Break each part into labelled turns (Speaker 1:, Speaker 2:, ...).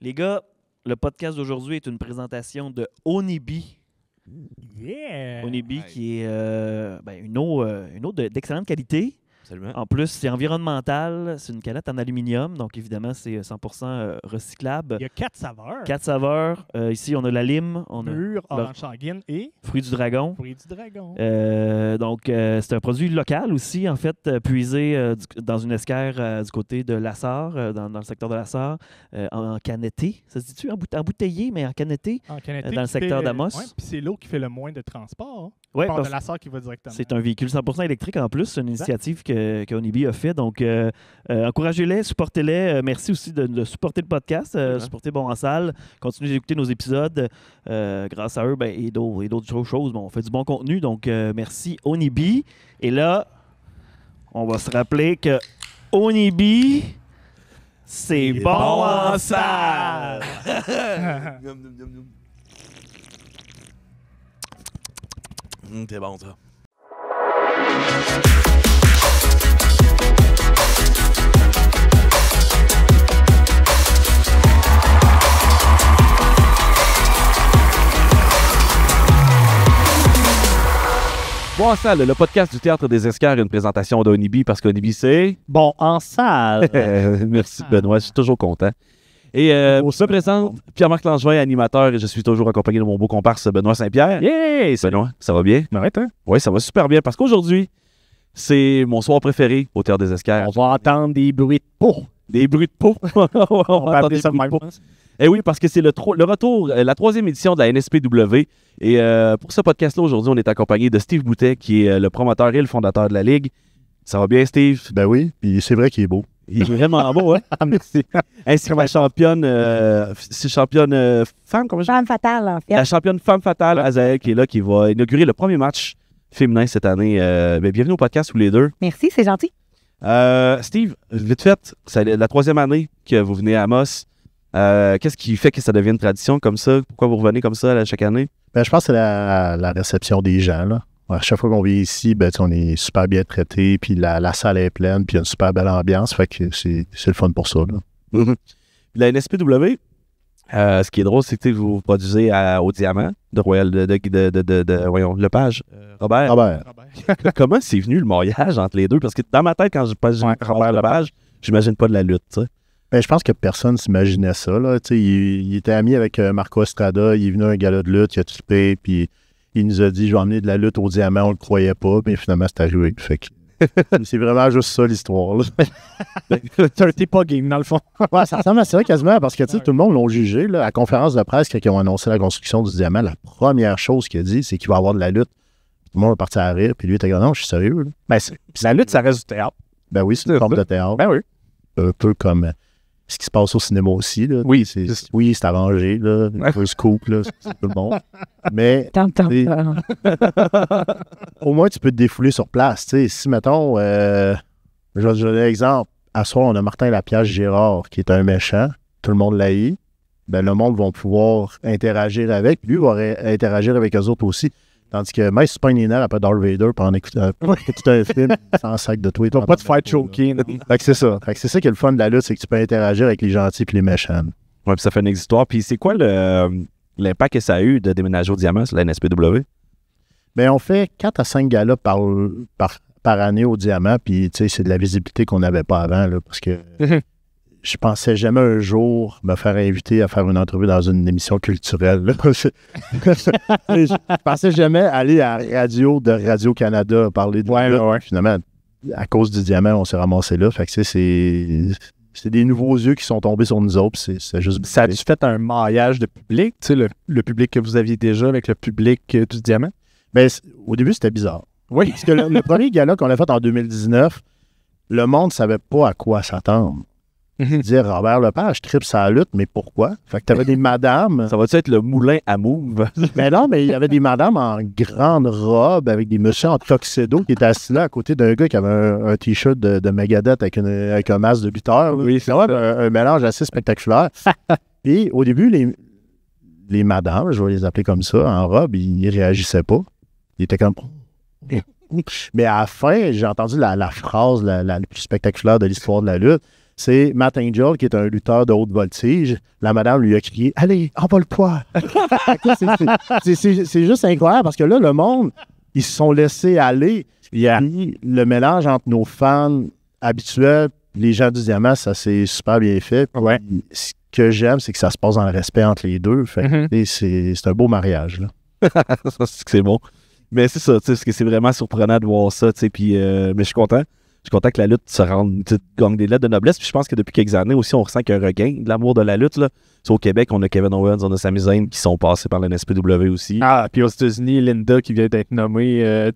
Speaker 1: Les gars, le podcast d'aujourd'hui est une présentation de Onibi.
Speaker 2: Yeah!
Speaker 1: Onibi qui est une eau d'excellente qualité.
Speaker 3: Absolument.
Speaker 1: En plus, c'est environnemental. C'est une canette en aluminium. Donc, évidemment, c'est 100% recyclable.
Speaker 2: Il y a 4 saveurs.
Speaker 1: 4 saveurs. Ici, on a la lime, on a
Speaker 2: Mûr, orange sanguine et
Speaker 1: fruits du dragon.
Speaker 2: fruits du dragon.
Speaker 1: C'est un produit local aussi, en fait, puisé dans une esquerre du côté de Lassar, dans le secteur de Lassar, en canetté. Ça se dit-tu? Embouteillé, mais en canetté.
Speaker 2: En canetté
Speaker 1: dans le
Speaker 2: qui
Speaker 1: secteur
Speaker 2: fait-
Speaker 1: d'Amos.
Speaker 2: Ouais, puis c'est l'eau qui fait le moins de transport. Hein.
Speaker 1: Ouais,
Speaker 2: Part
Speaker 1: parce
Speaker 2: de la sœur qui va directement.
Speaker 1: c'est un véhicule 100% électrique en plus. C'est une
Speaker 2: Exact.
Speaker 1: initiative que Onibi a fait. Donc, encouragez-les, supportez-les. Merci aussi de supporter le podcast, supporter Bon en salle. Continuez d'écouter nos épisodes. Grâce à eux et d'autres choses, on fait du bon contenu. Donc, merci Onibi. Et là, on va se rappeler que Onibi, c'est bon en salle.
Speaker 3: C'est bon, ça. Bon en salle, le podcast du Théâtre des Esquerres, une présentation d'Onibi, parce qu'Onibi, c'est...
Speaker 4: Bon, en salle.
Speaker 3: Merci Benoît, je suis toujours content. Et je me présente, Pierre-Marc Langevin, animateur, et je suis toujours accompagné de mon beau comparse Benoît Saint-Pierre.
Speaker 4: Yeah!
Speaker 3: Benoît, ça va bien?
Speaker 4: Ouais, toi?
Speaker 3: Oui, ça va super bien, parce qu'aujourd'hui, c'est mon soir préféré au Théâtre des Esquerres.
Speaker 4: On va entendre des bruits de peau.
Speaker 3: Des bruits de peau. On va entendre des bruits de peau. Eh oui, parce que c'est le retour, la 3e édition de la NSPW. Et pour ce podcast-là, aujourd'hui, on est accompagné de Steve Boutet, qui est le promoteur et le fondateur de la Ligue. Ça va bien, Steve?
Speaker 5: Ben oui, puis c'est vrai qu'il est beau.
Speaker 3: Il est vraiment beau, hein? Merci. Ainsi que la championne, femme, comment je dis?
Speaker 6: Femme fatale, en fait.
Speaker 3: La championne femme fatale, Azael, qui est là, qui va inaugurer le premier match féminin cette année. Bienvenue au podcast, tous les deux.
Speaker 6: Merci, c'est gentil.
Speaker 3: Steve, vite fait, c'est la 3e année que vous venez à Amos. Qu'est-ce qui fait que ça devienne une tradition comme ça? Pourquoi vous revenez comme ça chaque année?
Speaker 5: Ben, je pense que c'est la réception des gens, là. À chaque fois qu'on vient ici, ben, on est super bien traité, puis la salle est pleine, puis il y a une super belle ambiance, fait que c'est le fun pour ça, là.
Speaker 3: La NSPW, ce qui est drôle, c'est que vous vous produisez au Diamant de Royal voyons, Lepage. Robert. Comment c'est venu le mariage entre les deux? Parce que dans ma tête, quand je pense Robert Lepage, j'imagine pas de la lutte, tu sais.
Speaker 5: Ben, je pense que personne s'imaginait ça, là. Tu sais, il était ami avec Marco Estrada, il est venu à un gala de lutte, il a trippé, puis il nous a dit « Je vais emmener de la lutte au Diamant », on le croyait pas, mais finalement, c'est arrivé. Fait que c'est vraiment juste ça, l'histoire, là.
Speaker 4: T'es pas game, dans le fond.
Speaker 5: Ouais, ça ressemble à ça quasiment, parce que, tu sais, tout le monde l'a jugé, là. À la conférence de presse, quand ils ont annoncé la construction du Diamant, la première chose qu'il a dit, c'est qu'il va y avoir de la lutte. Tout le monde est parti à rire, puis lui, il était comme « Non, je suis sérieux, là. »
Speaker 4: Ben, la lutte, ça reste du théâtre.
Speaker 5: Ben oui, c'est une forme de théâtre.
Speaker 4: Ben oui.
Speaker 5: Un peu comme ce qui se passe au cinéma aussi, là.
Speaker 4: Oui,
Speaker 5: c'est arrangé, là. Un scoop, là, c'est tout le monde. Mais Et- au moins, tu peux te défouler sur place. Tu sais, si, mettons, je vais te donner un exemple. À soir, on a Martin Lapierre-Gérard, qui est un méchant. Tout le monde l'haït. Ben, le monde va pouvoir interagir avec. Lui va interagir avec eux autres aussi. Tandis que même si c'est pas une énerve après Darth Vader pendant écouter un film sans sac de toi.
Speaker 4: Tu vas pas te faire choquer. non.
Speaker 5: Fait que c'est ça. Fait que c'est ça qui est le fun de la lutte, c'est que tu peux interagir avec les gentils et les méchants.
Speaker 3: Ouais, puis ça fait une histoire. Puis c'est quoi l'impact que ça a eu de déménager au Diamant sur la NSPW?
Speaker 5: Bien, on fait 4 à 5 galas par année au Diamant, puis tu sais, c'est de la visibilité qu'on n'avait pas avant, là, parce que je pensais jamais un jour me faire inviter à faire une entrevue dans une émission culturelle. Là. Je pensais jamais aller à la radio de Radio-Canada parler de lutte. Finalement, à cause du Diamant, on s'est ramassé là. Fait que tu sais, c'est des nouveaux yeux qui sont tombés sur nous autres, puis c'est juste...
Speaker 4: Ça a-tu fait un maillage de public? Tu sais, le public que vous aviez déjà avec le public du Diamant?
Speaker 5: Ben, au début, c'était bizarre.
Speaker 4: Oui.
Speaker 5: Parce que le premier gala qu'on a fait en 2019, le monde ne savait pas à quoi s'attendre. Dire Robert Lepage tripe sa lutte, mais pourquoi? Fait que t'avais des madames.
Speaker 3: Ça va-tu être le moulin à move?
Speaker 5: Mais non, mais il y avait des madames en grande robe avec des messieurs en tuxedo qui étaient assis là à côté d'un gars qui avait un t-shirt de Megadeth avec un masque de lutteur.
Speaker 4: Oui,
Speaker 5: c'est vrai, un mélange assez spectaculaire. Puis au début, les madames, je vais les appeler comme ça, en robe, ils réagissaient pas. Ils étaient comme... Mais à la fin, j'ai entendu la phrase la plus spectaculaire de l'histoire de la lutte. c'est Matt Angel, qui est un lutteur de haute voltige. La madame lui a crié « Allez, envole-toi! » C'est juste incroyable parce que là, le monde, ils se sont laissés aller. Puis le mélange entre nos fans habituels et les gens du Diamant, ça s'est super bien fait.
Speaker 4: Ouais.
Speaker 5: Puis, ce que j'aime, c'est que ça se passe dans le respect entre les deux. Fait que, c'est un beau mariage. Là.
Speaker 3: C'est bon. Mais c'est ça, tu sais, c'est vraiment surprenant de voir ça, tu sais, puis mais je suis content. Je suis content que la lutte se rende, gagne des lettres de noblesse. Puis je pense que depuis quelques années aussi, on ressent qu'il y a un regain de l'amour de la lutte. Là. Au Québec, on a Kevin Owens, on a Sami Zayn qui sont passés par la NSPW aussi.
Speaker 4: Ah, puis aux États-Unis, Linda qui vient d'être nommée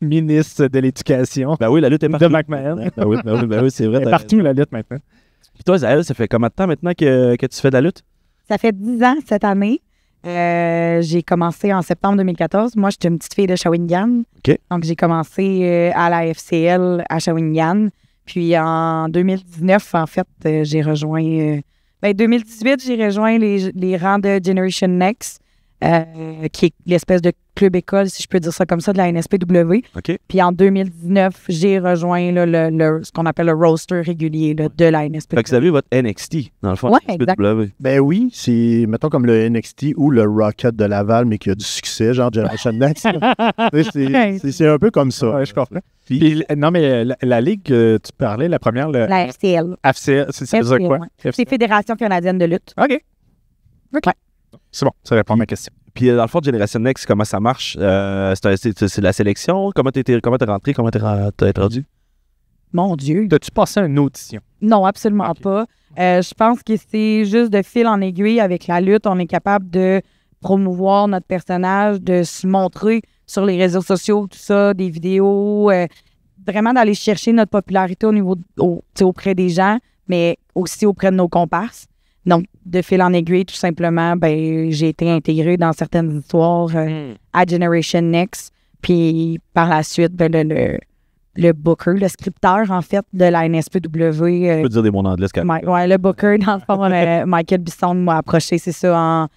Speaker 4: ministre de l'Éducation.
Speaker 3: Ben oui, la lutte est partout.
Speaker 4: De McMahon.
Speaker 3: Ben oui, c'est vrai.
Speaker 4: Elle est partout, la lutte, maintenant.
Speaker 3: Puis toi, Zaël, ça fait combien de temps maintenant que tu fais de la lutte?
Speaker 6: Ça fait 10 ans cette année. J'ai commencé en septembre 2014. Moi, j'étais une petite fille de Shawinigan.
Speaker 3: OK.
Speaker 6: Donc, j'ai commencé à la FCL à Shawinigan. Puis en 2019, en fait, j'ai rejoint... 2018, j'ai rejoint les rangs de Generation Next, qui est l'espèce de club-école, si je peux dire ça comme ça, de la NSPW.
Speaker 3: OK.
Speaker 6: Puis en 2019, j'ai rejoint là, ce qu'on appelle le roster régulier là, de la NSPW.
Speaker 3: Fait que vous avez votre NXT, dans le fond.
Speaker 6: Ouais,
Speaker 3: NSPW.
Speaker 5: Ben oui, c'est, mettons, comme le NXT ou le Rocket de Laval, mais qui a du succès, genre Generation Next. C'est un peu comme ça.
Speaker 4: Ouais, je comprends. Puis, non, mais la ligue que tu parlais, la première,
Speaker 6: La FCL.
Speaker 4: FCL, c'est ça quoi?
Speaker 6: Ouais. C'est Fédération canadienne de lutte.
Speaker 4: OK.
Speaker 6: Ouais.
Speaker 4: C'est bon, ça répond à ma question.
Speaker 3: Puis dans le fond, Generation Next, comment ça marche? C'est la sélection? Comment t'es rentré? Comment t'es été rendu?
Speaker 6: Mon Dieu.
Speaker 4: T'as-tu passé une audition?
Speaker 6: Non, absolument pas. Je pense que c'est juste de fil en aiguille avec la lutte. On est capable de promouvoir notre personnage, de se montrer sur les réseaux sociaux, tout ça, des vidéos, vraiment d'aller chercher notre popularité au niveau auprès des gens, mais aussi auprès de nos comparses. Donc, de fil en aiguille, tout simplement, j'ai été intégrée dans certaines histoires à Generation Next. Puis, par la suite, le booker, le scripteur, en fait, de la NSPW.
Speaker 3: Tu peux dire des mots en anglais, c'est correct.
Speaker 6: Ouais, le booker, dans le fond, Michael Bisson m'a approché, c'est ça,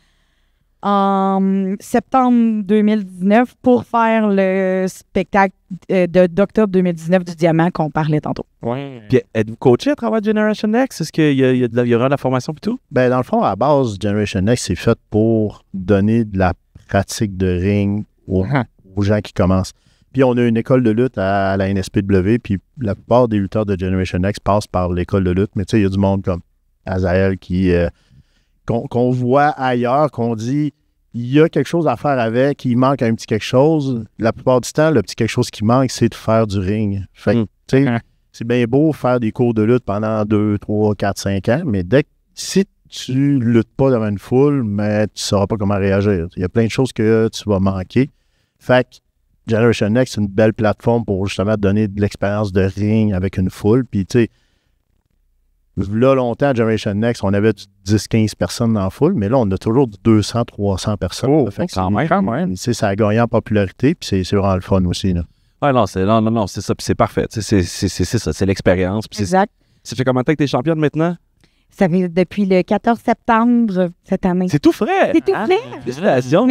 Speaker 6: en septembre 2019 pour faire le spectacle d'octobre 2019 du Diamant qu'on parlait tantôt.
Speaker 4: Ouais.
Speaker 3: Puis êtes-vous coaché à travers Generation Next? Est-ce qu'il y aura de la formation et tout?
Speaker 5: Ben, dans le fond, à la base, Generation Next, c'est fait pour donner de la pratique de ring aux gens qui commencent. Puis on a une école de lutte à la NSPW, puis la plupart des lutteurs de Generation Next passent par l'école de lutte. Mais tu sais, il y a du monde comme Azael qui... qu'on voit ailleurs, qu'on dit il y a quelque chose à faire avec, il manque un petit quelque chose. La plupart du temps, le petit quelque chose qui manque, c'est de faire du ring. Fait que, tu sais, c'est bien beau faire des cours de lutte pendant 2, 3, 4, 5 ans, mais si tu luttes pas devant une foule, mais tu sauras pas comment réagir. Il y a plein de choses que tu vas manquer. Fait que Generation Next, c'est une belle plateforme pour justement donner de l'expérience de ring avec une foule. Puis, tu sais, là, longtemps, à Generation Next, on avait 10-15 personnes dans la foule, mais là, on a toujours 200-300 personnes.
Speaker 4: Oh,
Speaker 5: fait que
Speaker 4: quand même.
Speaker 5: Ça a gagné en popularité, puis c'est vraiment le fun aussi. Là.
Speaker 3: Ouais, non, c'est ça, puis c'est parfait. C'est ça, c'est l'expérience.
Speaker 6: Exact.
Speaker 3: Ça fait combien de temps que t'es championne maintenant?
Speaker 6: Ça fait depuis le 14 septembre cette année.
Speaker 3: C'est tout frais!
Speaker 6: C'est tout frais!
Speaker 3: Félicitations!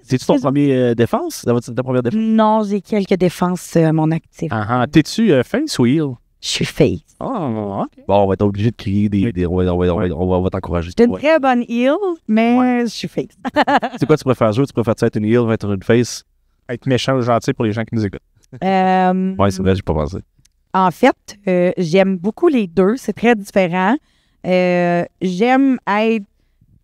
Speaker 3: C'est-tu ton premier défense? Ta première défense?
Speaker 6: Non, j'ai quelques défenses à mon actif.
Speaker 4: T'es-tu face ou heel?
Speaker 6: Je suis face.
Speaker 4: Oh, OK.
Speaker 3: Bon, on va être obligé de crier on va t'encourager.
Speaker 6: Je suis une très bonne heel, mais je suis face.
Speaker 3: C'est quoi tu préfères jouer? Tu préfères être une heel ou être une face?
Speaker 4: Être méchant ou gentil pour les gens qui nous écoutent.
Speaker 3: Ouais, c'est vrai, j'ai pas pensé.
Speaker 6: En fait, j'aime beaucoup les deux. C'est très différent. J'aime être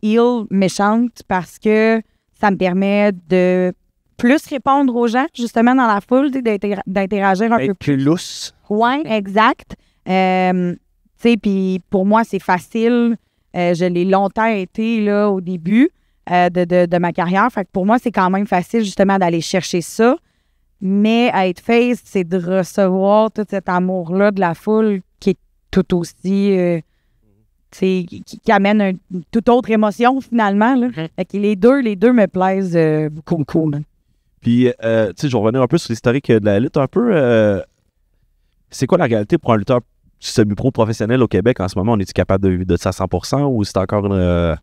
Speaker 6: heel méchante parce que ça me permet de plus répondre aux gens, justement, dans la foule, d'interagir un peu plus.
Speaker 4: Lousse.
Speaker 6: Oui, exact. Tu sais, puis pour moi, c'est facile. Je l'ai longtemps été là, au début de ma carrière. Fait que pour moi, c'est quand même facile, justement, d'aller chercher ça. Mais être face, c'est de recevoir tout cet amour-là de la foule qui est tout aussi... qui amène une toute autre émotion, finalement. Là. Fait que les deux me plaisent beaucoup. Là.
Speaker 3: Puis, tu sais, je vais revenir un peu sur l'historique de la lutte un peu. C'est quoi la réalité pour un lutteur semi-pro professionnel au Québec en ce moment? On est-tu capable de vivre de ça à 100% ou c'est encore une...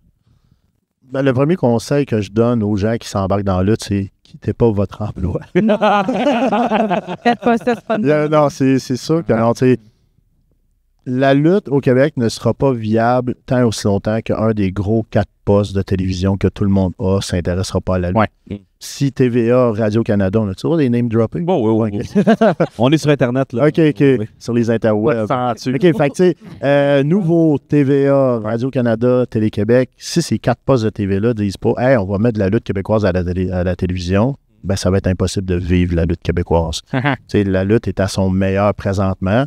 Speaker 5: Ben, le premier conseil que je donne aux gens qui s'embarquent dans la lutte, c'est quittez pas votre emploi.
Speaker 6: Non! Faites pas ça, c'est pas
Speaker 5: Non, c'est sûr que non, tu sais, La lutte au Québec ne sera pas viable tant aussi longtemps qu'un des gros 4 postes de télévision que tout le monde a s'intéressera pas à la lutte.
Speaker 4: Ouais.
Speaker 5: Si TVA, Radio-Canada, on a toujours des name dropping?
Speaker 3: Bon, oui. On est sur Internet, là.
Speaker 5: OK.
Speaker 3: Oui.
Speaker 5: Sur les interwebs.
Speaker 4: Sens-tu?
Speaker 5: OK, fait que tu sais, nouveau TVA, Radio-Canada, Télé-Québec, si ces 4 postes de TV-là disent pas « Hey, on va mettre de la lutte québécoise à la télévision », ben ça va être impossible de vivre la lutte québécoise. Tu sais, la lutte est à son meilleur présentement.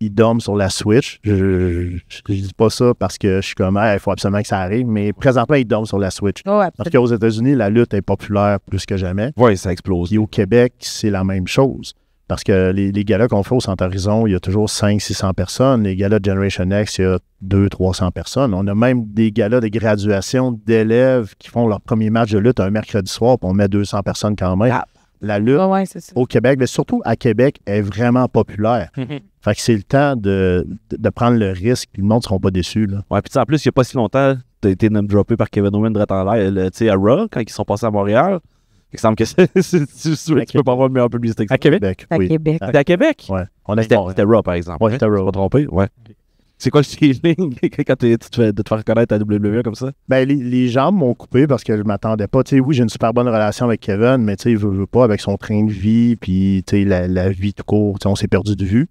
Speaker 5: Ils dorment sur la Switch. Je dis pas ça parce que je suis comme, il faut absolument que ça arrive, mais présentement, ils dorment sur la Switch.
Speaker 6: Oh,
Speaker 5: Parce qu'aux États-Unis, la lutte est populaire plus que jamais.
Speaker 3: Oui, ça explose.
Speaker 5: Puis au Québec, c'est la même chose. Parce que les galas qu'on fait au Centre Horizon, il y a toujours 500-600 personnes. Les galas de Generation X, il y a 200-300 personnes. On a même des galas de graduation d'élèves qui font leur premier match de lutte un mercredi soir, puis on met 200 personnes quand même.
Speaker 3: Ah.
Speaker 5: La lutte
Speaker 6: ouais, c'est ça.
Speaker 5: au Québec, mais surtout à Québec, est vraiment populaire. Fait que c'est le temps de prendre le risque, puis le monde ne sera pas déçu. Là.
Speaker 3: Ouais, puis en plus, il n'y a pas si longtemps, tu as été name-droppé par Kevin Owens direct en l'air, tu sais, à Raw, quand ils sont passés à Montréal. Il semble que tu peux pas avoir une meilleure publicité que ça.
Speaker 4: À Québec?
Speaker 6: À
Speaker 5: Oui.
Speaker 6: Québec.
Speaker 3: C'était à Québec?
Speaker 5: Ouais.
Speaker 3: C'était Raw, par exemple.
Speaker 5: Ouais, c'était
Speaker 3: Je
Speaker 5: Raw.
Speaker 3: suis pas trompé? Ouais. C'est quoi le feeling quand tu te fais reconnaître à WWE comme ça?
Speaker 5: Ben, les jambes m'ont coupé parce que je m'attendais pas. Tu sais, oui, j'ai une super bonne relation avec Kevin, mais tu sais, il veut pas avec son train de vie, puis tu sais, la vie tout court, tu sais, on s'est perdu de vue.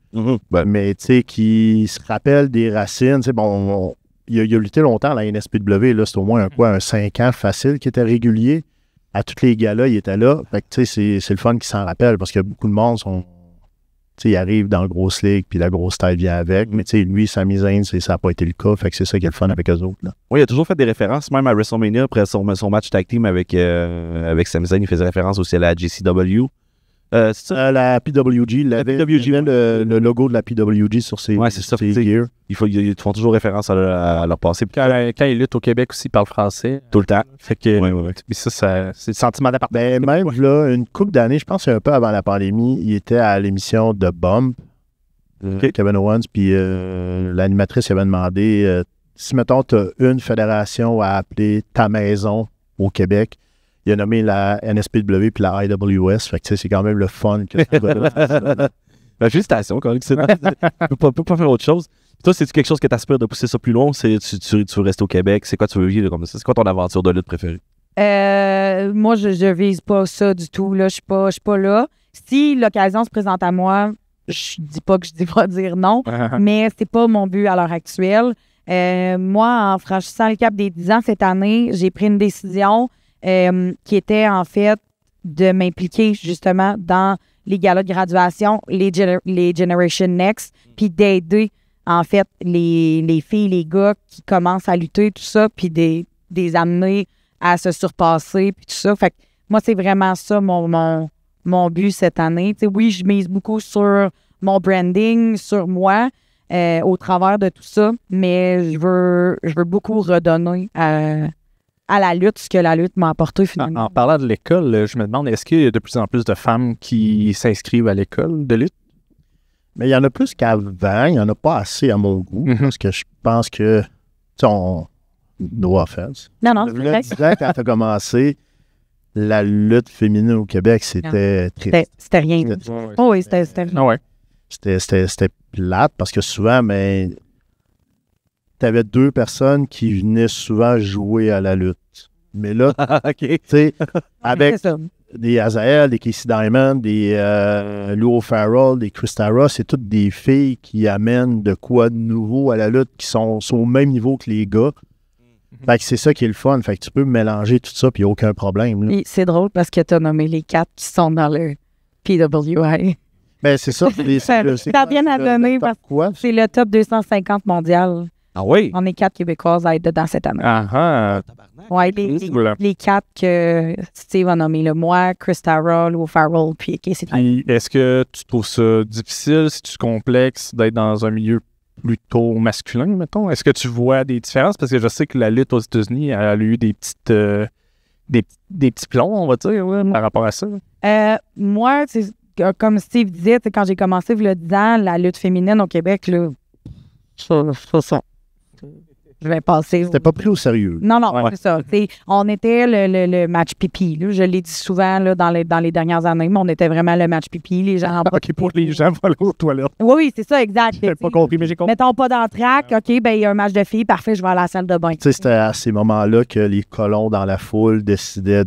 Speaker 3: Ben,
Speaker 5: Mais tu sais, qui se rappelle des racines, tu sais, bon, il a lutté longtemps à la NSPW, là, c'est au moins un 5 ans facile qui était régulier. À tous les gars-là, il était là. Fait que tu sais, c'est le fun qui s'en rappelle parce que beaucoup de monde sont. Tu sais, il arrive dans la grosse ligue, puis la grosse taille vient avec. Mais tu sais, lui, Sami Zayn, ça n'a pas été le cas. Fait que c'est ça qui est le fun avec eux autres. Là.
Speaker 3: oui, il a toujours fait des références, même à WrestleMania, après son match tag team avec Sami Zayn, il faisait référence aussi à la JCW. C'est ça?
Speaker 5: La PWG, le logo de la PWG sur ses,
Speaker 3: Ouais, c'est ça.
Speaker 5: ses
Speaker 3: T'sais,
Speaker 5: gears.
Speaker 3: Ils font toujours référence à leur passé. Puis
Speaker 4: Quand ils luttent au Québec aussi, ils parlent français.
Speaker 3: tout le temps.
Speaker 4: Fait que,
Speaker 3: Ouais.
Speaker 4: mais ça, c'est le sentiment d'appartenance.
Speaker 5: Ben, même là, une couple d'années, je pense que c'est un peu avant la pandémie, il était à l'émission de Bump, Kevin Owens, puis l'animatrice lui avait demandé si, mettons, tu as une fédération à appeler ta maison au Québec, il a nommé la NSPW puis la IWS, fait que tu sais, c'est quand même le fun que ce gars-là.
Speaker 3: Ben, félicitations, quand même. Tu peux pas faire autre chose. Toi, c'est-tu quelque chose que tu aspires de pousser ça plus loin? Tu veux rester au Québec? C'est quoi tu veux vivre comme ça? C'est quoi ton aventure de lutte préférée?
Speaker 6: Moi, je vise pas ça du tout. Là. Je suis pas là. Si l'occasion se présente à moi, je dis pas que je vais dire non, mais c'est pas mon but à l'heure actuelle. Moi, en franchissant le cap des 10 ans cette année, j'ai pris une décision qui était en fait de m'impliquer justement dans les galas de graduation, les Generation Next, puis d'aider en fait les filles, les gars qui commencent à lutter, tout ça, puis des amener à se surpasser, puis tout ça. Fait que moi, c'est vraiment ça mon but cette année. T'sais, oui, je mise beaucoup sur mon branding, sur moi, au travers de tout ça, mais je veux beaucoup redonner à la lutte, ce que la lutte m'a apporté finalement.
Speaker 4: En parlant de l'école, je me demande, est-ce qu'il y a de plus en plus de femmes qui s'inscrivent à l'école de lutte?
Speaker 5: Mais il y en a plus qu'avant, il n'y en a pas assez à mon goût, parce que je pense que, tu sais, no offense.
Speaker 6: Non, c'est
Speaker 5: Le
Speaker 6: vrai.
Speaker 5: 10 ans, quand tu as commencé, la lutte féminine au Québec, c'était triste.
Speaker 6: C'était rien. Oh oui, c'était rien.
Speaker 4: Ah ouais.
Speaker 5: C'était plate parce que souvent, mais tu avais 2 personnes qui venaient souvent jouer à la lutte. Mais là,
Speaker 3: OK.
Speaker 5: tu sais, avec
Speaker 6: C'est ça.
Speaker 5: des Azael, des Casey Diamond, des Lou Farrell, des Christara, c'est toutes des filles qui amènent de quoi de nouveau à la lutte, qui sont au même niveau que les gars. Fait que c'est ça qui est le fun. Fait que tu peux mélanger tout ça, puis il n'y a aucun problème. Là.
Speaker 6: Et c'est drôle parce que tu as nommé les 4 qui sont dans le PWI.
Speaker 5: Ben, c'est ça.
Speaker 6: Ça a bien à donner parce que
Speaker 5: Quoi?
Speaker 6: c'est le top 250 mondial.
Speaker 3: Ah oui?
Speaker 6: On est 4 Québécoises à être dedans cette année.
Speaker 4: Ah
Speaker 6: Ouais,
Speaker 4: Voilà.
Speaker 6: les 4 que Steve a nommés, là, moi, Chris Tara, Lou Farrell, puis Casey Diamond.
Speaker 4: Puis, est-ce que tu trouves ça difficile, c'est-tu complexe d'être dans un milieu plutôt masculin, mettons? Est-ce que tu vois des différences? Parce que je sais que la lutte aux États-Unis a eu des petites des petits plombs, on va dire, ouais, par rapport à ça.
Speaker 6: Moi, comme Steve disait, quand j'ai commencé il y a 10 ans, la lutte féminine au Québec, là, ça. je vais passer.
Speaker 5: C'était pas pris au sérieux.
Speaker 6: Non,
Speaker 4: Ouais.
Speaker 6: c'est ça. On était le match pipi. Là. Je l'ai dit souvent là, dans les dernières années, mais on était vraiment le match pipi. Les gens en
Speaker 2: OK, pour les gens, voilà aux toilettes.
Speaker 6: Oui, c'est ça, exact.
Speaker 2: J'ai pas compris, mais j'ai compris.
Speaker 6: Mettons pas d'entraque, OK, ben il y a un match de filles, parfait, je vais à la salle de bain.
Speaker 5: Tu sais, c'était à ces moments-là que les colons dans la foule décidaient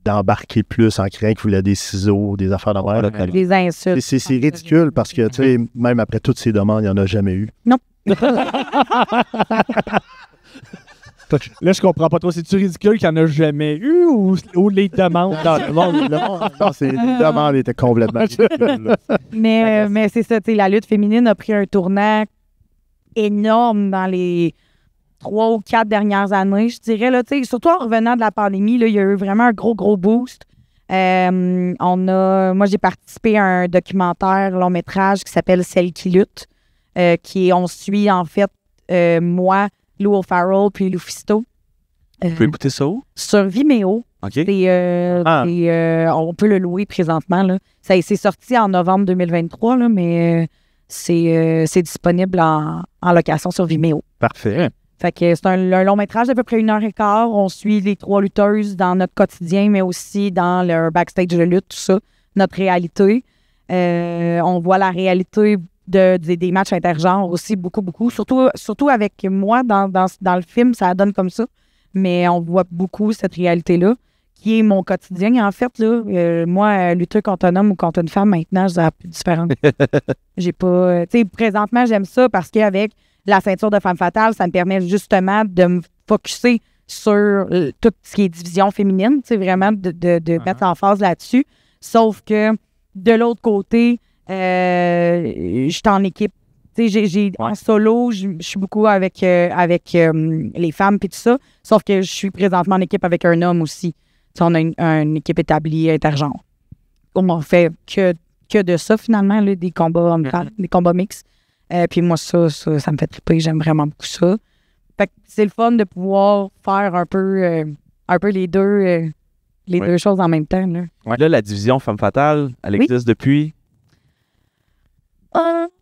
Speaker 5: d'embarquer plus en criant qu'ils voulaient des ciseaux, des affaires de même.
Speaker 6: Les insultes.
Speaker 5: C'est ridicule parce que, tu sais, même après toutes ces demandes, il n'y en a jamais eu.
Speaker 6: Non.
Speaker 2: Là, je comprends pas trop. C'est-tu ridicule qu'il n'y en a jamais eu ou les demandes?
Speaker 5: Non, ces demandes étaient complètement ridicules, là.
Speaker 6: Mais c'est ça, tu sais, la lutte féminine a pris un tournant énorme dans les 3 ou 4 dernières années, je dirais. Là, tu sais, surtout en revenant de la pandémie, là, il y a eu vraiment un gros boost. Moi, j'ai participé à un documentaire long métrage qui s'appelle Celle qui lutte, on suit en fait moi, Lou O'Farrell puis Lou Fisto.
Speaker 3: Tu peux écouter ça où?
Speaker 6: Sur Vimeo.
Speaker 3: OK.
Speaker 6: On peut le louer présentement. Là. C'est sorti en novembre 2023, là, mais c'est disponible en location sur Vimeo.
Speaker 4: Parfait.
Speaker 6: Fait que c'est un long métrage d'à peu près 1h15. On suit les 3 lutteuses dans notre quotidien, mais aussi dans leur backstage de lutte, tout ça, notre réalité. On voit la réalité des matchs intergenres aussi, beaucoup. Surtout avec moi, dans le film, ça donne comme ça. Mais on voit beaucoup cette réalité-là, qui est mon quotidien, en fait. Là. Moi, lutter contre un homme ou contre une femme, maintenant, c'est un peu différent. J'ai pas... Tu sais, présentement, j'aime ça parce qu'avec la ceinture de femme fatale, ça me permet justement de me focusser sur tout ce qui est division féminine, tu sais, vraiment de mettre en phase là-dessus. Sauf que, de l'autre côté, je suis en équipe. Tu sais, en solo, je suis beaucoup avec les femmes et tout ça. Sauf que je suis présentement en équipe avec un homme aussi. Tu sais, on a une équipe établie intergenre. On fait que de ça, finalement, là, des combats des combats mixtes. Puis moi, ça me fait triper. J'aime vraiment beaucoup ça. Fait que c'est le fun de pouvoir faire un peu les deux choses en même temps. Là.
Speaker 3: Ouais. Là, la division Femme Fatale, elle existe depuis...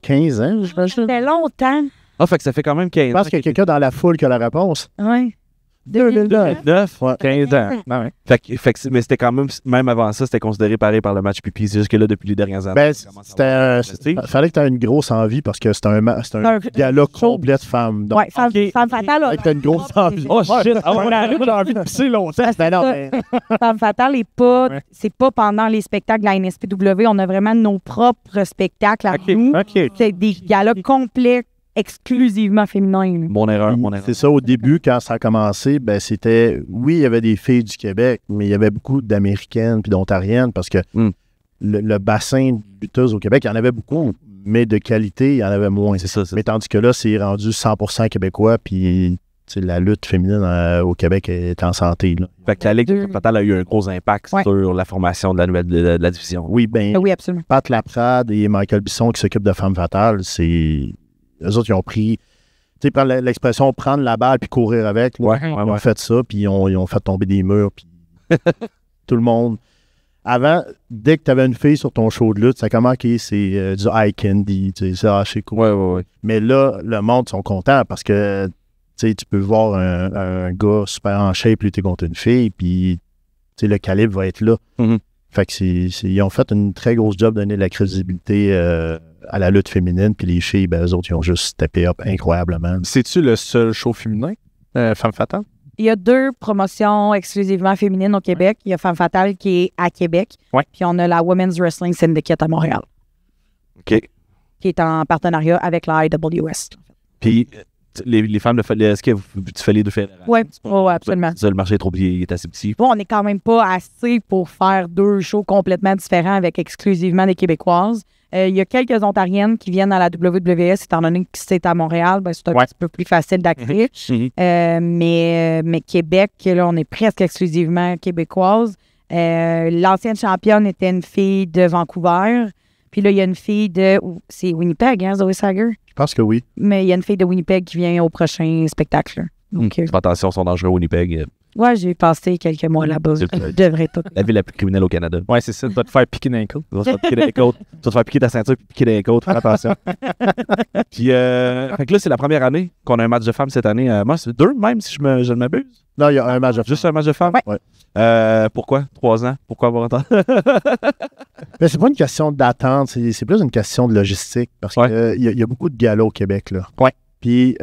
Speaker 5: 15 ans, je pense.
Speaker 6: Ça fait longtemps.
Speaker 3: Ah, fait que ça fait quand même 15 ans.
Speaker 5: Je pense qu'il y a quelqu'un dans la foule qui a la réponse.
Speaker 6: Oui.
Speaker 3: 2009.
Speaker 5: Ouais.
Speaker 4: 15 ans. Ah ouais.
Speaker 3: Mais c'était quand même avant ça, c'était considéré pareil par le match pipi. C'est juste que là, depuis les dernières années,
Speaker 5: Ben,
Speaker 3: c'était...
Speaker 5: fallait que tu aies une grosse envie parce que c'était un gala complet de femmes. Donc,
Speaker 6: Oui, Femme Fatale.
Speaker 5: fallait que tu aies une grosse envie.
Speaker 2: Oh shit! J'ai envie de pisser longtemps.
Speaker 5: Ben non, mais
Speaker 6: Femme Fatale est pas... C'est pas pendant les spectacles de la NSPW. On a vraiment nos propres spectacles à nous.
Speaker 4: OK.
Speaker 6: C'est des galas complets exclusivement féminins. là.
Speaker 3: Mon erreur.
Speaker 5: c'est ça, au début, quand ça a commencé, ben c'était... Oui, il y avait des filles du Québec, mais il y avait beaucoup d'Américaines puis d'Ontariennes parce que le bassin de lutteuses au Québec, il y en avait beaucoup, mais de qualité, il y en avait moins.
Speaker 3: C'est ça.
Speaker 5: Mais tandis que là, c'est rendu 100% québécois, puis tu sais, la lutte féminine au Québec est en santé. Là.
Speaker 3: Fait que la Ligue de Femme Fatale a eu un gros impact sur la formation de la division.
Speaker 5: Oui, ben,
Speaker 6: Oui, absolument.
Speaker 5: Pat Laprade et Michael Bisson qui s'occupent de Femme Fatale, c'est... Eux autres, ils ont pris... Tu sais, prendre l'expression « prendre la balle puis courir avec ». Ils ont fait ça, puis ils ont fait tomber des murs, puis tout le monde... Avant, dès que tu avais une fille sur ton show de lutte, ça comment c'est du eye candy, tu sais, c'est cool.
Speaker 3: Ouais.
Speaker 5: Mais là, le monde sont contents parce que tu sais, tu peux voir un gars super en shape lutter contre une fille, puis tu sais, le calibre va être là.
Speaker 3: Mm-hmm.
Speaker 5: Fait que ils ont fait une très grosse job de donner de la crédibilité à la lutte féminine, puis les filles, ben, eux autres, ils ont juste steppé up incroyablement.
Speaker 4: C'est-tu le seul show féminin, Femme Fatale?
Speaker 6: Il y a 2 promotions exclusivement féminines au Québec. Il y a Femme Fatale qui est à Québec.
Speaker 4: Ouais.
Speaker 6: Puis on a la Women's Wrestling Syndicate à Montréal.
Speaker 3: OK.
Speaker 6: Qui est en partenariat avec la IWS.
Speaker 3: Puis, les femmes, est-ce que tu fais les deux fédérations?
Speaker 6: Oui, absolument.
Speaker 3: Le marché est assez petit.
Speaker 6: Bon, on n'est quand même pas assez pour faire 2 shows complètement différents avec exclusivement des Québécoises. Il y a quelques Ontariennes qui viennent à la WWS, étant donné que c'est à Montréal, ben, c'est un petit peu plus facile d'accès. Mais Québec, là, on est presque exclusivement québécoise. L'ancienne championne était une fille de Vancouver. Puis là, il y a une fille c'est Winnipeg, hein, Zoe Sager?
Speaker 5: Je pense que oui.
Speaker 6: Mais il y a une fille de Winnipeg qui vient au prochain spectacle. Donc,
Speaker 3: Attention, ils sont dangereux au Winnipeg.
Speaker 6: Ouais, j'ai passé quelques mois là-bas.
Speaker 3: C'est
Speaker 6: Je devrais pas.
Speaker 3: La ville la plus criminelle au Canada.
Speaker 4: Ouais, c'est ça. Tu vas te faire piquer dans les côtes.
Speaker 3: Tu vas te faire piquer dans les côtes. Tu vas te faire piquer ta ceinture et piquer dans les côtes. Fais attention. Puis, fait que là, c'est la première année qu'on a un match de femmes cette année. Moi, c'est 2 même, si je ne m'abuse.
Speaker 5: Non, il y a un match de
Speaker 3: Juste un match de femmes?
Speaker 6: Ouais.
Speaker 3: Pourquoi? 3 ans? Pourquoi avoir autant?
Speaker 5: Mais c'est pas une question d'attente, c'est plus une question de logistique. Parce qu'il y a beaucoup de galas au Québec, là.
Speaker 4: Ouais.
Speaker 5: Puis,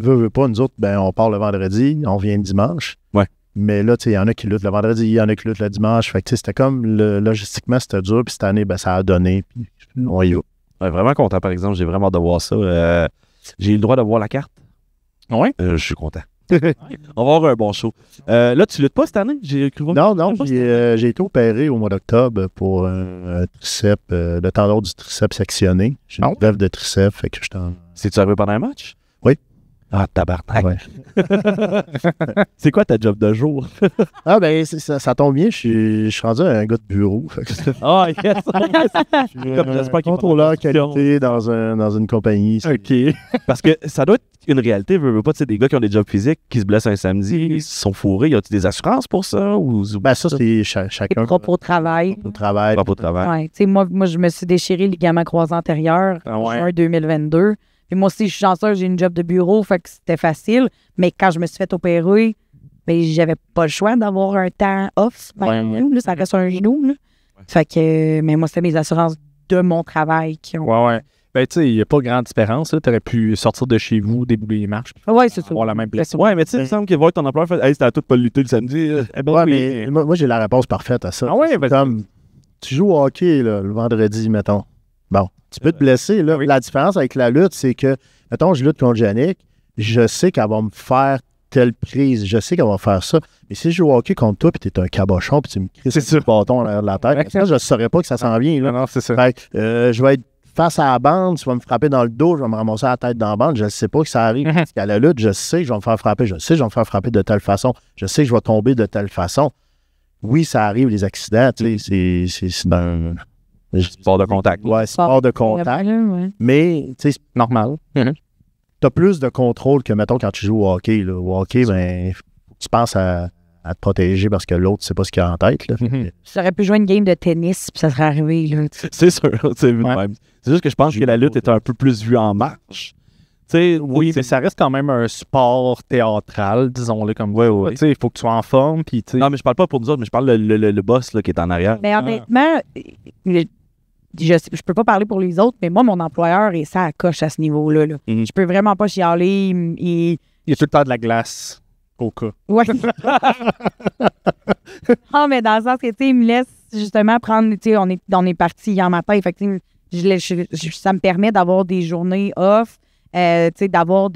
Speaker 5: veut pas, nous autres, ben, on part le vendredi, on vient le dimanche.
Speaker 3: Ouais.
Speaker 5: Mais là, tu sais, il y en a qui luttent le vendredi, il y en a qui luttent le dimanche. Fait que, tu sais, c'était comme, logistiquement, c'était dur. Puis cette année, ben, ça a donné. Puis on y va.
Speaker 3: Ouais, vraiment content, par exemple. J'ai vraiment hâte de voir ça. J'ai eu le droit de voir la carte.
Speaker 4: Ouais.
Speaker 3: Je suis content. On va avoir un bon show. Là, tu luttes pas cette année? J'ai cru voir.
Speaker 5: Non, j'ai été opéré au mois d'octobre pour un triceps, le tendon du triceps sectionné. J'ai une greffe de triceps, fait que je
Speaker 3: C'est-tu arrivé pendant un match?
Speaker 5: Oui.
Speaker 3: Ah, tabarnak.
Speaker 5: Ouais.
Speaker 3: C'est quoi ta job de jour?
Speaker 5: Ah, ben, ça tombe bien, je suis rendu un gars de bureau. Fait que
Speaker 3: Ah, yes!
Speaker 5: je suis contrôleur qualité dans une compagnie.
Speaker 3: OK. Parce que ça doit être une réalité, veux pas, tu sais, des gars qui ont des jobs physiques, qui se blessent un samedi, ils sont fourrés. Y a-t-il des assurances pour ça?
Speaker 5: Ben, ça, c'est chacun.
Speaker 6: Propos au travail.
Speaker 5: Au travail.
Speaker 3: Propos de travail.
Speaker 6: Ouais, tu sais, moi, je me suis déchiré le ligament croisé antérieur en juin 2022. Puis moi aussi, je suis chanceuse, j'ai une job de bureau, fait que c'était facile. Mais quand je me suis fait opérer, ben, j'avais pas le choix d'avoir un temps off. Ben, là, ça reste un genou. Là. Fait que, mais moi, c'était mes assurances de mon travail qui ont.
Speaker 4: Ouais. Ben, tu sais, il n'y a pas grande différence. Tu aurais pu sortir de chez vous, débouler les marches, puis
Speaker 6: Ouais, c'est ça.
Speaker 4: avoir la même blessure.
Speaker 3: Ouais, mais tu sais, il me semble qu'il va être ton employeur fait hey, c'était à tout de pas lutter le samedi.
Speaker 5: Ouais, mais moi, j'ai la réponse parfaite à ça.
Speaker 4: Ah ouais, ben,
Speaker 5: comme, tu joues au hockey là, le vendredi, mettons. Bon, tu peux te blesser. Là.
Speaker 4: Oui.
Speaker 5: La différence avec la lutte, c'est que, mettons, je lutte contre Yannick, je sais qu'elle va me faire telle prise, je sais qu'elle va faire ça. Mais si je joue au hockey contre toi, puis t'es un cabochon, puis tu me cries sur le bâton en arrière de la tête, ça, je ne saurais pas que ça s'en vient. Là.
Speaker 4: Non, c'est ça.
Speaker 5: Fait que, je vais être face à la bande, tu vas me frapper dans le dos, je vais me ramasser la tête dans la bande, je ne sais pas que ça arrive. Parce qu'à la lutte, je sais que je vais me faire frapper, je sais que je vais me faire frapper de telle façon, je sais que je vais tomber de telle façon. Oui, ça arrive, les accidents, tu sais, c'est dans...
Speaker 3: Sport de contact.
Speaker 5: Ouais, sport de contact.
Speaker 6: Ouais.
Speaker 5: Mais, tu sais,
Speaker 4: Normal.
Speaker 5: t'as plus de contrôle que, mettons, quand tu joues au hockey. Là. Au hockey, ben, faut que tu penses à te protéger parce que l'autre, sait pas ce qu'il a en tête. Là.
Speaker 6: J'aurais pu jouer une game de tennis, puis ça serait arrivé. Là.
Speaker 3: C'est sûr, c'est vu de même. C'est juste que je pense que la lutte est un peu plus vue en marche. T'sais,
Speaker 4: Oui, mais ça reste quand même un sport théâtral, disons-le comme ça.
Speaker 3: Ouais.
Speaker 4: Tu sais, il faut que tu sois en forme, puis tu sais.
Speaker 3: Non, mais je parle pas pour nous autres, mais je parle le boss là, qui est en arrière.
Speaker 6: Mais honnêtement, je peux pas parler pour les autres, mais moi, mon employeur, et ça coche à ce niveau-là. Là. Je peux vraiment pas chialer.
Speaker 4: Il y a tout le temps de la glace, au cas.
Speaker 6: Ouais. Non, mais dans le sens que, tu sais, il me laisse justement prendre, tu sais, on est parti hier matin, fait que, ça me permet d'avoir des journées off, tu sais, d'avoir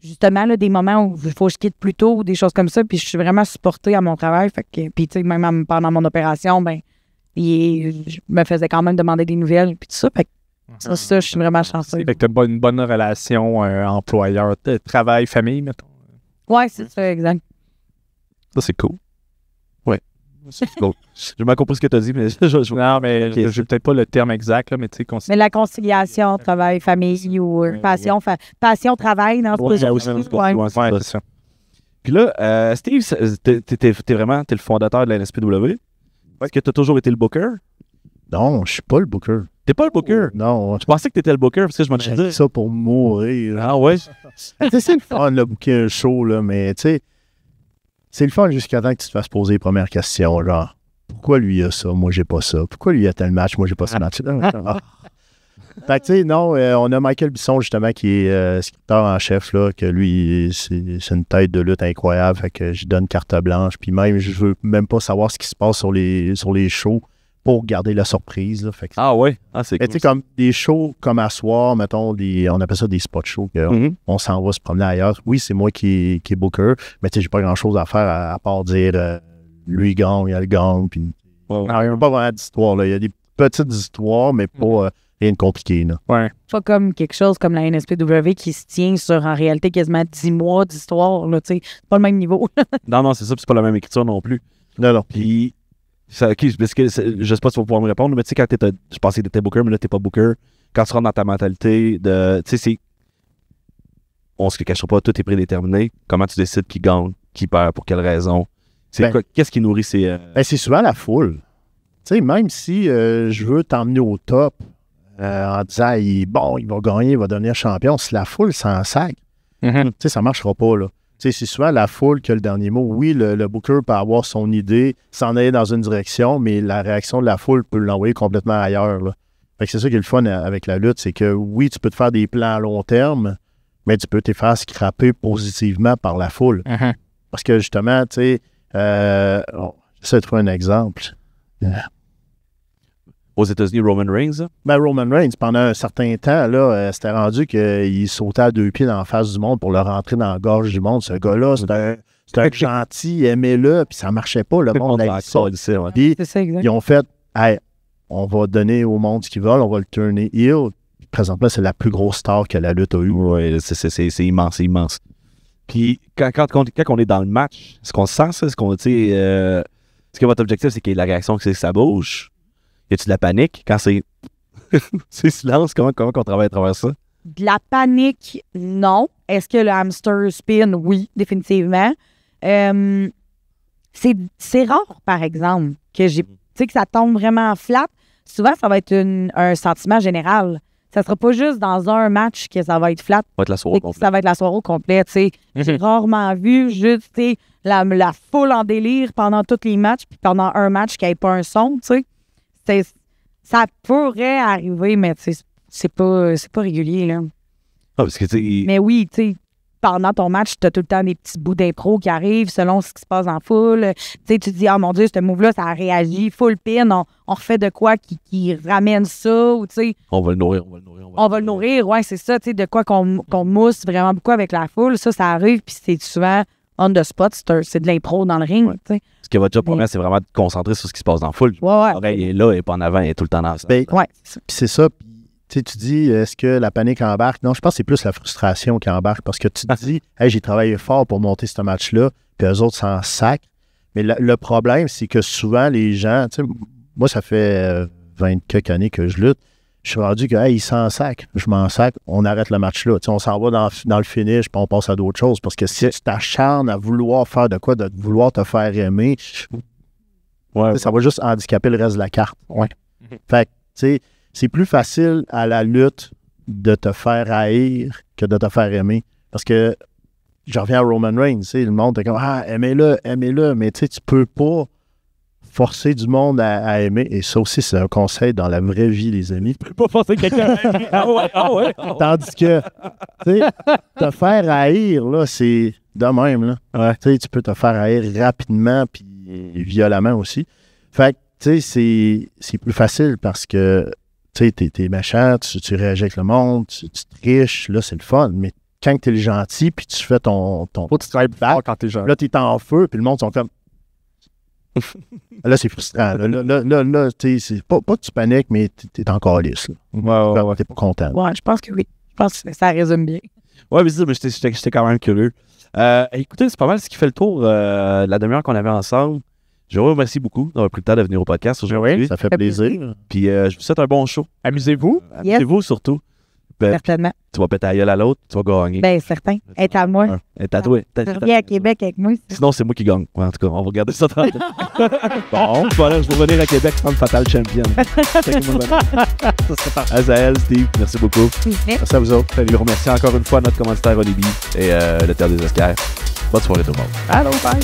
Speaker 6: justement, là, des moments où il faut que je quitte plus tôt ou des choses comme ça, puis je suis vraiment supportée à mon travail, fait que, puis, tu sais, même pendant mon opération, ben, je me faisais quand même demander des nouvelles, puis tout ça, fait que, ça, je suis vraiment chanceuse.
Speaker 4: Fait que t'as une bonne relation employeur, travail, famille, mettons.
Speaker 6: Ouais, c'est ça, exact.
Speaker 3: Ça, c'est cool. Ouais. C'est cool. J'ai mal compris ce que tu as dit, mais
Speaker 4: Non, mais
Speaker 3: Okay.
Speaker 4: j'ai peut-être pas le terme exact, là, mais tu sais,
Speaker 6: Mais la conciliation, travail, famille ou passion, travail, non,
Speaker 3: Ouais,
Speaker 6: c'est
Speaker 3: aussi,
Speaker 6: ouais.
Speaker 3: c'est pas-
Speaker 4: Ouais,
Speaker 3: c'est
Speaker 4: c'est ça.
Speaker 3: Puis là, Steve, t'es le fondateur de la NSPW. Est-ce que tu as toujours été le booker?
Speaker 5: Non, je suis pas le booker.
Speaker 3: T'es pas le booker?
Speaker 5: Non,
Speaker 3: Je pensais que t'étais le booker parce que je m'en ai
Speaker 5: j'ai
Speaker 3: dit.
Speaker 5: ça pour mourir.
Speaker 3: Ah ouais?
Speaker 5: Tu sais, c'est le fun, là, booker un show, là, mais tu sais, c'est le fun jusqu'à temps que tu te fasses poser les premières questions, genre, pourquoi lui il a ça, moi j'ai pas ça? Pourquoi lui il a tel match, moi j'ai pas ce match? Ah. Fait que, tu sais, non, on a Michael Bisson, justement, qui est scripteur en chef, là, que lui, c'est une tête de lutte incroyable, fait que je donne carte blanche, puis même, je veux même pas savoir ce qui se passe sur les shows pour garder la surprise, là, fait que,
Speaker 3: Ah ouais? Ah, c'est
Speaker 5: mais
Speaker 3: cool.
Speaker 5: tu sais, comme des shows comme à soir, mettons, on appelle ça des spot shows, que
Speaker 3: Mhm.
Speaker 5: on s'en va se promener ailleurs. Oui, c'est moi qui est booker, mais tu sais, j'ai pas grand-chose à faire à part dire lui il gagne, il a le gagne, puis
Speaker 3: Ouais.
Speaker 5: il n'y a pas vraiment d'histoire, là. Il y a des petites histoires, mais pas rien de compliqué, là.
Speaker 4: Ouais.
Speaker 6: Pas comme quelque chose comme la NSPW qui se tient sur, en réalité, quasiment 10 mois d'histoire, là, tu sais. C'est pas le même niveau.
Speaker 3: Non, c'est ça, puis c'est pas la même écriture non plus.
Speaker 5: Non, non.
Speaker 3: Puis, parce que je sais pas si tu vas pouvoir me répondre, mais tu sais, quand je pensais que t'étais booker, mais là, t'es pas booker. Quand tu rentres dans ta mentalité de, tu sais, on se le cachera pas, tout est prédéterminé. Comment tu décides qui gagne? Qui perd? Pour quelle raison? Qu'est-ce qui nourrit ces...
Speaker 5: c'est souvent la foule. Tu sais, même si je veux t'emmener au top en disant, il va gagner, il va devenir champion, si la foule s'en sac, tu sais, ça ne marchera pas, là. Tu sais, c'est souvent la foule qui a le dernier mot. Oui, le booker peut avoir son idée, s'en aller dans une direction, mais la réaction de la foule peut l'envoyer complètement ailleurs, là. Fait que c'est ça qui est le fun avec la lutte, c'est que oui, tu peux te faire des plans à long terme, mais tu peux te faire scraper positivement par la foule. Parce que justement, tu sais, j'essaie de trouver un exemple.
Speaker 3: Aux États-Unis, Roman Reigns?
Speaker 5: Roman Reigns, pendant un certain temps, là, c'était rendu qu'il sautait à 2 pieds dans la face du monde pour le rentrer dans la gorge du monde. Ce gars-là, c'était un gentil, aimez-le, puis ça marchait pas, le monde a ça. Puis,
Speaker 6: c'est ça, exact.
Speaker 5: Ils ont fait, hey, on va donner au monde ce qu'ils veulent, on va le tourner heel. Présentement, c'est la plus grosse star que la lutte a eue.
Speaker 3: Oui, c'est immense, c'est immense. Puis, quand on est dans le match, est-ce qu'on sent ça? Est-ce que votre objectif, c'est qu'il y ait de la réaction, que ça bouge? Y a-tu de la panique quand c'est silence? Comment on travaille à travers ça?
Speaker 6: De la panique, non. Est-ce que le hamster spin? Oui, définitivement. C'est rare, par exemple, que que ça tombe vraiment flat. Souvent, ça va être un sentiment général. Ça sera pas juste dans un match que ça va être flat.
Speaker 3: Ça va être la soirée complète.
Speaker 6: Ça va être la soirée au complet. J'ai rarement vu juste la foule en délire pendant tous les matchs, puis pendant un match qui n'avait pas un son. Ça pourrait arriver, mais c'est pas régulier. Là.
Speaker 3: Parce que,
Speaker 6: mais oui, pendant ton match, tu as tout le temps des petits bouts d'impro qui arrivent selon ce qui se passe en foule. Tu te dis, mon Dieu, ce move-là, ça a réagi, full pin, on refait de quoi qui ramène ça. Ou,
Speaker 3: on va le nourrir.
Speaker 6: On va le nourrir, ouais, c'est ça. De quoi qu'on mousse vraiment beaucoup avec la foule. Ça arrive, puis c'est souvent on the spot, c'est de l'impro dans le ring.
Speaker 3: Ouais. Ce qui va job pour moi, c'est vraiment de concentrer sur ce qui se passe dans la foule.
Speaker 6: Ouais.
Speaker 3: Elle est là, et pas en avant, elle est tout le temps dans ça.
Speaker 6: Ouais,
Speaker 5: c'est ça. Tu dis, est-ce que la panique embarque? Non, je pense que c'est plus la frustration qui embarque parce que tu te dis, hey, j'ai travaillé fort pour monter ce match-là, puis eux autres s'en sacrent. Mais le problème, c'est que souvent, les gens, moi, ça fait 20 quelques années que je lutte, je suis rendu que, hey, ils s'en sacrent, je m'en sacre, on arrête le match-là. On s'en va dans le finish, puis on passe à d'autres choses. Parce que si tu t'acharnes à vouloir faire de quoi, de vouloir te faire aimer, ça va juste handicaper le reste de la carte.
Speaker 2: Ouais.
Speaker 5: Fait que, tu sais, c'est plus facile à la lutte de te faire haïr que de te faire aimer. Parce que, je reviens à Roman Reigns, le monde est comme, aimez-le, mais tu peux pas forcer du monde à aimer. Et ça aussi, c'est un conseil dans la vraie vie, les amis.
Speaker 2: Tu peux pas forcer quelqu'un à aimer. Ouais.
Speaker 5: Tandis que, tu sais, te faire haïr, là, c'est de même, là.
Speaker 3: Ouais.
Speaker 5: Tu sais, tu peux te faire haïr rapidement puis violemment aussi. Fait que, tu sais, c'est plus facile parce que, tu sais, t'es méchant, tu réagis avec le monde, tu triches, là, c'est le fun. Mais quand t'es le gentil puis tu fais ton
Speaker 2: faut que tu travailles fort quand t'es gentil.
Speaker 5: Là, t'es en feu puis le monde sont comme... Là, c'est frustrant. Là, c'est pas que tu paniques, mais t'es encore lisse.
Speaker 2: Ouais.
Speaker 5: T'es pas content.
Speaker 6: Ouais, je pense que oui. Je pense que ça résume bien.
Speaker 3: Ouais, mais j'étais quand même curieux. Écoutez, c'est pas mal ce qui fait le tour de la demi-heure qu'on avait ensemble. Je vous remercie beaucoup d'avoir pris le temps de venir au podcast aujourd'hui.
Speaker 5: Oui, ça fait plaisir.
Speaker 3: Puis je vous souhaite un bon show.
Speaker 2: Amusez-vous.
Speaker 3: Amusez-vous surtout.
Speaker 6: Certainement.
Speaker 3: Tu vas péter la gueule à l'autre, tu vas gagner.
Speaker 6: Bien, certain. Être à moi.
Speaker 3: Être à toi.
Speaker 6: Tu reviens à Québec avec moi.
Speaker 3: Sinon, c'est moi qui gagne. Ouais, en tout cas, on va regarder ça tantôt. Bon, voilà, je vais revenir à Québec prendre Fatal Champion. Azael, Steve, merci beaucoup.
Speaker 5: Merci à vous autres.
Speaker 3: Je remercie encore une fois notre commanditaire Olivier et le Théâtre des Oscars. Bonne soirée tout le monde.
Speaker 2: Allô, bye.